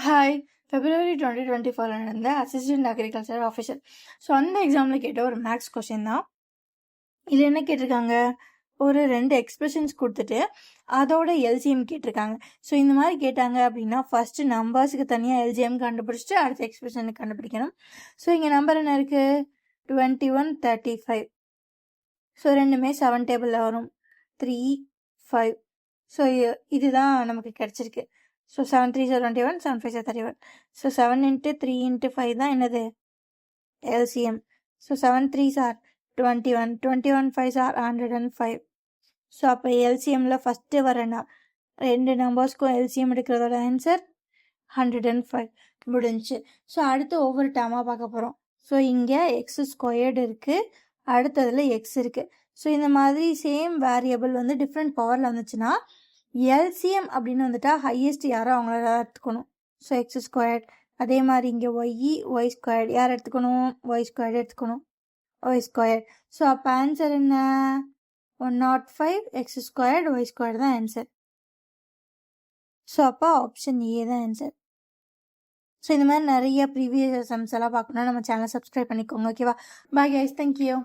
Hi! February 2024 நடந்த assistant agriculture officer. So அந்த எக்ஸாமில் கேட்ட ஒரு மேக்ஸ் கொஷின் தான். இதில் என்ன கேட்டிருக்காங்க, ஒரு 2 எக்ஸ்பிரஷன்ஸ் கொடுத்துட்டு அதோட எல்சிஎம் கேட்டிருக்காங்க. ஸோ இந்த மாதிரி கேட்டாங்க அப்படின்னா ஃபஸ்ட்டு நம்பர்ஸுக்கு தனியாக எல்சிஎம் கண்டுபிடிச்சிட்டு அடுத்த எக்ஸ்பிரஷனுக்கு கண்டுபிடிக்கணும். ஸோ இங்கே நம்பர் என்ன இருக்குது, 21, 35. ஸோ ரெண்டுமே 7 டேபிளில் வரும், 3, 5. ஸோ இதுதான் நமக்கு கிடச்சிருக்கு. ஸோ 7 3 21, 7 5 31. ஸோ 7 × 3 × 5 தான் என்னது, LCM. So 7 3s are 21, 21 5s are 105. So அப்போ எல்சிஎம்மில் ஃபஸ்ட்டு வரேன்னா 2 நம்பர்ஸ்க்கும் எல்சிஎம் எடுக்கிறதோட ஆன்சர் 105 முடிஞ்சு. ஸோ அடுத்து ஒவ்வொரு டேர்மாக பார்க்க போகிறோம். ஸோ இங்கே x² இருக்குது, அடுத்ததில் எக்ஸ் இருக்குது. ஸோ இந்த மாதிரி சேம் வேரியபிள் வந்து டிஃப்ரெண்ட் பவரில் வந்துச்சுன்னா எல்சிஎம் அப்படின்னு வந்துட்டா ஹையஸ்ட் யாரோ அவங்கள தான் எடுத்துக்கணும். So x². அதே மாதிரி இங்கே y² யார் எடுத்துக்கணும், y² எடுத்துக்கணும், y². ஸோ அப்போ ஆன்சர் என்ன, 105 x² y² தான் ஆன்சர். ஸோ அப்போ ஆப்ஷன் ஏ தான் ஆன்சர். ஸோ இந்த மாதிரி நிறைய ப்ரீவியஸ் சம்ஸ் எல்லாம் பார்க்கணுன்னா நம்ம சேனலை சப்ஸ்கிரைப் பண்ணிக்கோங்க. ஓகேவா? Bye guys, thank you.